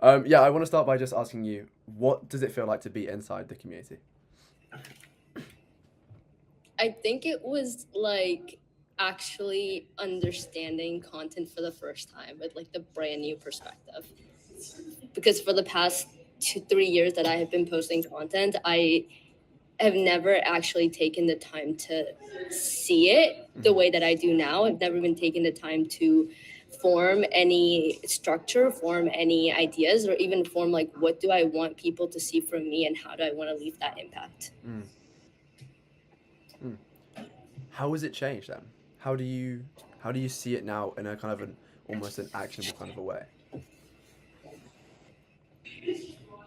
Yeah, I want to start by just asking you, what does it feel like to be inside the community? I think it was like actually understanding content for the first time with like the brand new perspective. Because for the past 2 3 years that I have been posting content, I have never actually taken the time to see it the way that I do now. I've never been taking the time to form any structure, form any ideas, or even form like what do I want people to see from me and how do I want to leave that impact. Mm. Mm. How has it changed then? How do you how do you see it now in a kind of an almost an actionable kind of a way?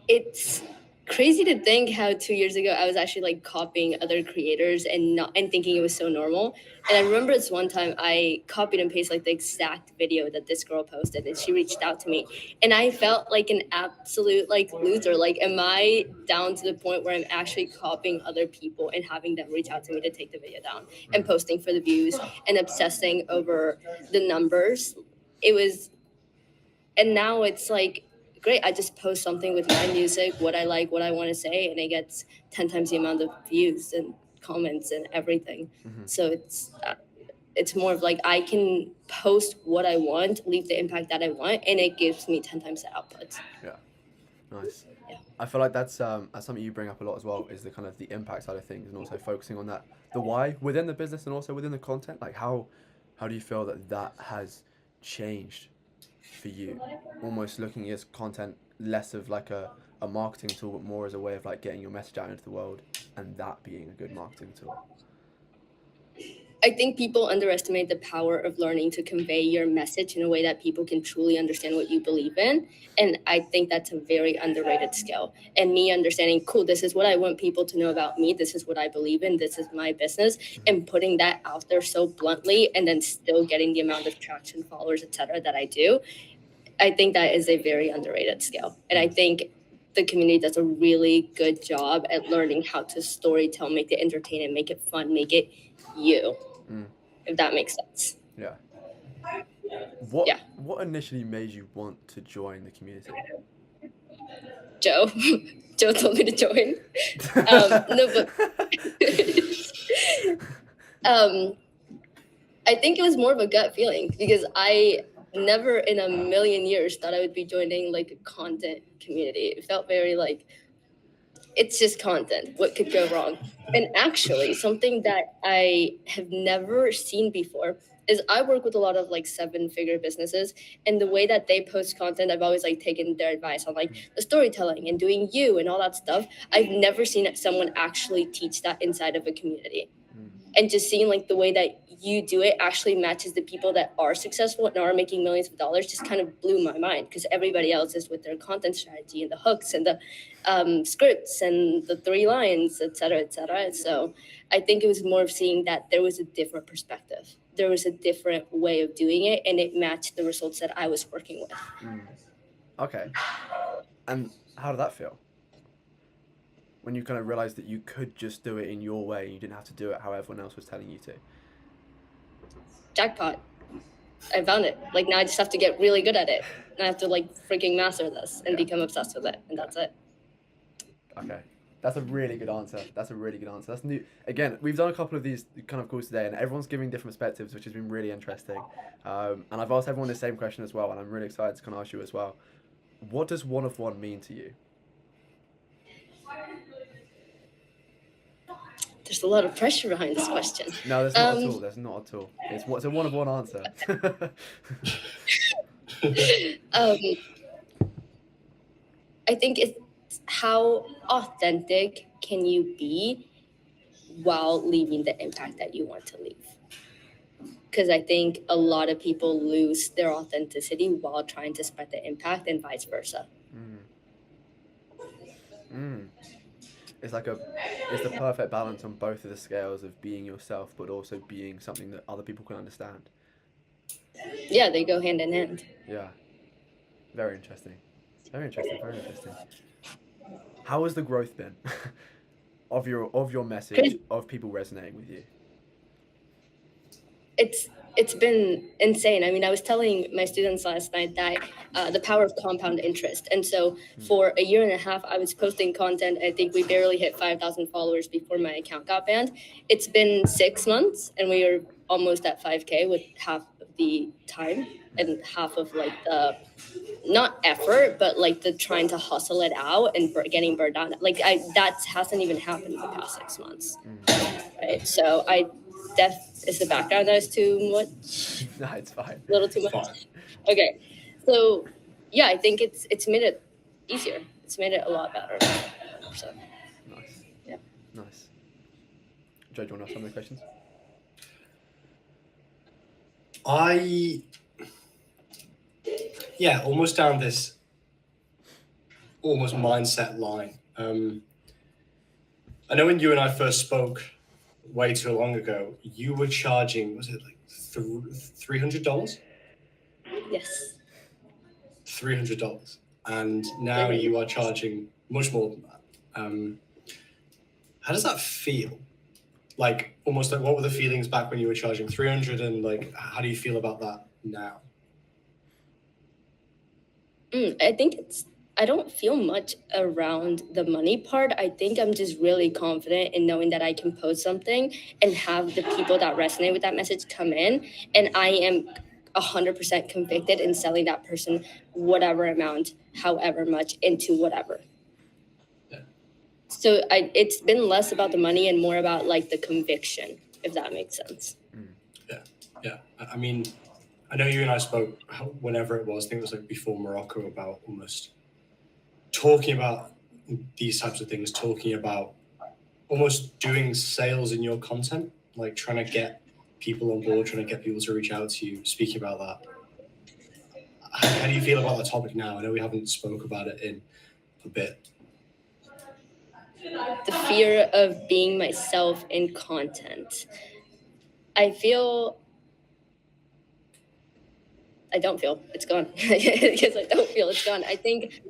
It's crazy to think how 2 years ago I was actually like copying other creators and not and thinking it was so normal. And I remember this one time I copied and pasted like the exact video that this girl posted, and she reached out to me, and I felt like an absolute like loser. Like, am I down to the point where I'm actually copying other people and having them reach out to me to take the video down and Mm. posting for the views and obsessing over the numbers? It was, and now it's like great, I just post something with my music, what I like, what I want to say, and it gets 10 times the amount of views and comments and everything. Mm-hmm. So it's more of like I can post what I want, leave the impact that I want, and it gives me 10 times the output. Yeah, nice. Yeah. I feel like that's something you bring up a lot as well, is the kind of the impact side of things, and also focusing on that the why within the business and also within the content. Like how do you feel that that has changed for you? Almost looking at content less of like a marketing tool, but more as a way of like getting your message out into the world, and that being a good marketing tool. I think people underestimate the power of learning to convey your message in a way that people can truly understand what you believe in. And I think that's a very underrated skill. And me understanding, cool, this is what I want people to know about me. This is what I believe in. This is my business. Mm-hmm. And putting that out there so bluntly and then still getting the amount of traction, followers, etc., that I do, I think that is a very underrated skill. And I Mm. think the community does a really good job at learning how to storytell, make it entertaining, make it fun, make it you, Mm. if that makes sense. Yeah. Yeah. What initially made you want to join the community? Joe. Joe told me to join. No, but um, I think it was more of a gut feeling because I never in a million years thought I would be joining like a content community. It felt very like it's just content. What could go wrong? And actually, something that I have never seen before is I work with a lot of like seven-figure businesses, and the way that they post content, I've always like taken their advice on like the storytelling and doing you and all that stuff. I've never seen someone actually teach that inside of a community, Mm. and just seeing like the way that you do it actually matches the people that are successful and are making millions of dollars just kind of blew my mind because everybody else is with their content strategy and the hooks and the scripts and the three lines, et cetera, et cetera. So I think it was more of seeing that there was a different perspective, there was a different way of doing it, and it matched the results that I was working with. Mm. Okay. And how did that feel when you kind of realized that you could just do it in your way and you didn't have to do it how everyone else was telling you to? Jackpot. I found it. Like now I just have to get really good at it. And I have to like freaking master this and Yeah. become obsessed with it. And Yeah. that's it. Okay. That's a really good answer. That's a really good answer. That's new. Again, we've done a couple of these kind of calls today, and everyone's giving different perspectives, which has been really interesting. And I've asked everyone the same question as well, and I'm really excited to kind of ask you as well. What does one of one mean to you? There's a lot of pressure behind this question. No, there's not at Um, all. There's not at all. It's a one of one answer. um, I think it's how authentic can you be while leaving the impact that you want to leave. Because I think a lot of people lose their authenticity while trying to spread the impact and vice versa. Mm. Mm. It's like it's the perfect balance on both of the scales of being yourself, but also being something that other people can understand. Yeah, they go hand in hand. Yeah, very interesting. Very interesting. Very interesting. How has the growth been of your message, Crazy. of people resonating with you? It's it's been insane. I mean, I was telling my students last night that the power of compound interest. And so for a year and a half, I was posting content. I think we barely hit 5,000 followers before my account got banned. It's been 6 months, and we are almost at 5K with half of the time and half of like the not effort, but like the trying to hustle it out and getting burned out. Like that hasn't even happened in the past 6 months, right? So is the background that was too much, No, it's fine. a little too Fine. much. Okay, so yeah, I think it's made it easier. It's made it a lot better. So Nice. Yeah. Nice. Joe, do you want to ask some of the questions? Almost down this almost mindset line. I know when you and I first spoke way too long ago, you were charging, was it like $300? Yes. $300, and now you are charging much more than that. How does that feel? Like, almost like, what were the feelings back when you were charging 300, and like, how do you feel about that now? I think I don't feel much around the money part. I think I'm just really confident in knowing that I can post something and have the people that resonate with that message come in. And I am 100% convicted in selling that person whatever amount, however much, into whatever. Yeah. So it's been less about the money and more about like the conviction, if that makes sense. Yeah. I mean, I know you and I spoke whenever it was, I think it was like before Morocco, about almost talking about these types of things, talking about almost doing sales in your content, like trying to get people on board, trying to get people to reach out to you, speaking about that. How do you feel about that topic now? I know we haven't spoke about it in a bit. The fear of being myself in content. I don't feel it's gone because I don't feel it's gone. I think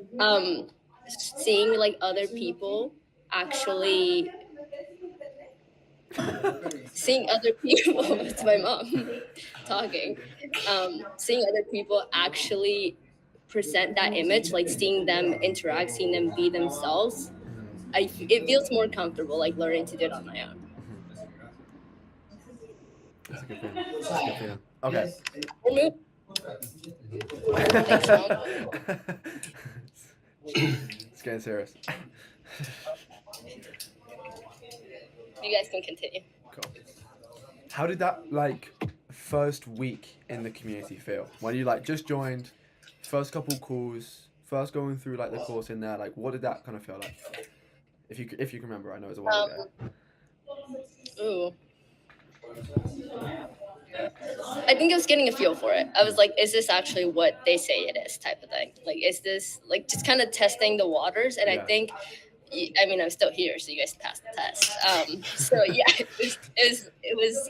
seeing like other people actually seeing other people it's my mom talking, seeing other people actually present that image, like seeing them interact, seeing them be themselves, it feels more comfortable, like learning to do it on my own. That's a good feeling. That's a good feeling. Okay. Thanks, Mom. It's getting serious. You guys can continue. Cool. How did that like first week in the community feel when you like just joined, first couple calls, first going through like the course in there? Like, what did that kind of feel like? If you can remember, I know it was a while ago. Ooh. I think I was getting a feel for it. I was like, is this actually what they say it is, type of thing? Like, is this like just kind of testing the waters? And Yeah. I think, I mean, I'm still here, so you guys passed the test. So yeah, it was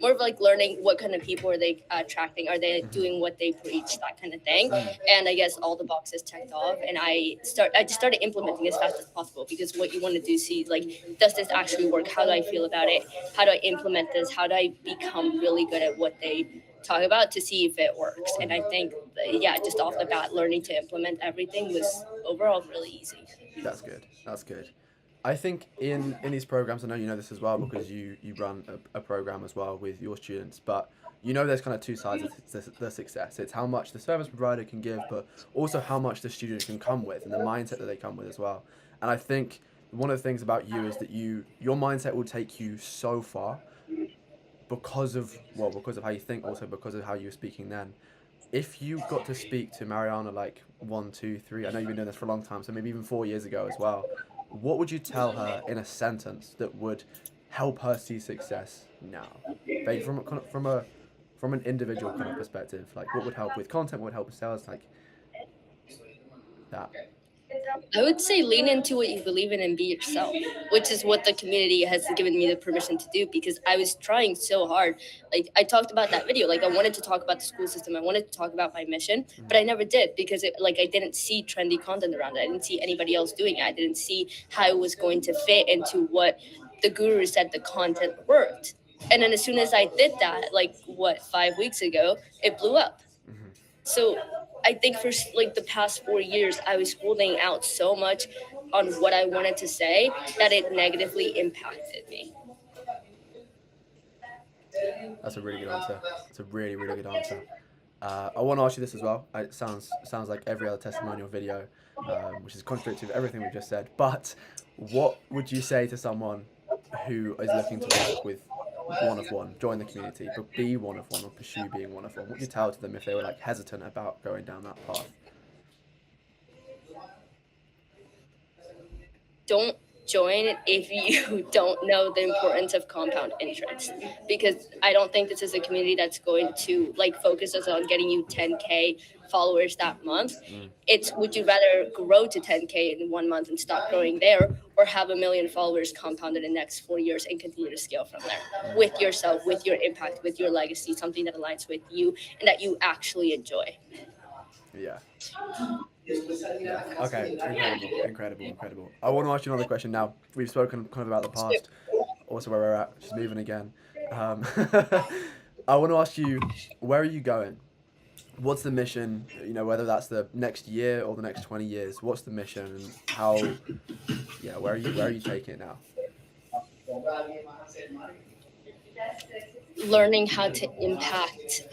more of like learning what kind of people are they attracting? Are they doing what they preach? That kind of thing. And I guess all the boxes checked off, and I just started implementing as fast as possible, because what you want to do is see, like, does this actually work? How do I feel about it? How do I implement this? How do I become really good at what they talk about to see if it works? And I think, just off the bat, learning to implement everything was overall really easy. That's good. That's good. I think in these programs, I know you know this as well because you run a program as well with your students, but you know there's kind of two sides of the success. It's how much the service provider can give, but also how much the student can come with and the mindset that they come with as well. And I think one of the things about you is that your mindset will take you so far because of how you think, also because of how you were speaking then. If you got to speak to Mariana like 1, 2, 3, I know you've been doing this for a long time, so maybe even 4 years ago as well, what would you tell her in a sentence that would help her see success now? Like from an individual kind of perspective, like what would help with content, what would help with sales, like that. I would say lean into what you believe in and be yourself, which is what the community has given me the permission to do, because I was trying so hard. Like, I talked about that video, like I wanted to talk about the school system, I wanted to talk about my mission, but I never did, because I didn't see trendy content around it. I didn't see anybody else doing it. I didn't see how it was going to fit into what the guru said the content worked And then as soon as I did that, like what, 5 weeks ago, it blew up. Mm-hmm. So I think for like the past 4 years, I was holding out so much on what I wanted to say that it negatively impacted me. That's a really good answer. That's a really, really good answer. I want to ask you this as well. It sounds like every other testimonial video, which is contradictory to everything we've just said. But what would you say to someone who is looking to work with one of one, join the community, but be one of one or pursue being one of one? What would you tell to them if they were like hesitant about going down that path? Don't join if you don't know the importance of compound interest, because I don't think this is a community that's going to like focus us on getting you 10K followers that month. It's, would you rather grow to 10K in 1 month and stop growing there, or have 1 million followers compounded in the next 4 years and continue to scale from there with yourself, with your impact, with your legacy, something that aligns with you and that you actually enjoy. Yeah. Yeah. Okay. Incredible. I want to ask you another question now. We've spoken kind of about the past, also where we're at, just moving again. I want to ask you, where are you going? What's the mission? You know, whether that's the next year or the next 20 years. What's the mission and how? Yeah, where are you taking it now? Learning how to impact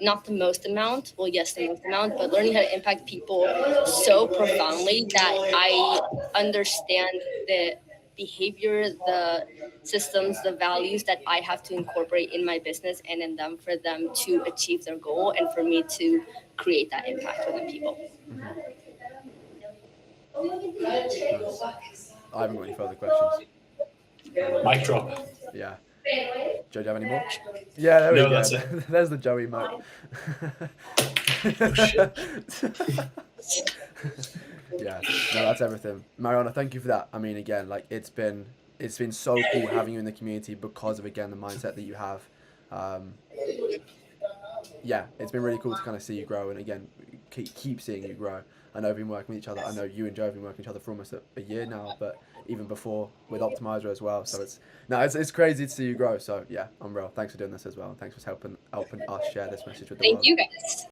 not the most amount, well, yes, the most amount, but learning how to impact people so profoundly that I understand the behavior, the systems, the values that I have to incorporate in my business and in them for them to achieve their goal and for me to create that impact within people. Nice. I haven't got any further questions. Mic drop. Yeah. Joe, do you have any more? Yeah, there we No, go. that's it. There's the Joey mode. Oh, shit. Yeah, no, that's everything. Mariana, thank you for that. I mean, again, like it's been so cool having you in the community because of, again, the mindset that you have. Yeah, it's been really cool to kind of see you grow, and again, keep seeing you grow. I know we've been working with each other. I know you and Joe have been working with each other for almost a year now, but even before with Optimizer as well. So it's crazy to see you grow. So yeah, I'm real. Thanks for doing this as well. Thanks for helping us share this message with the world. Thank you guys.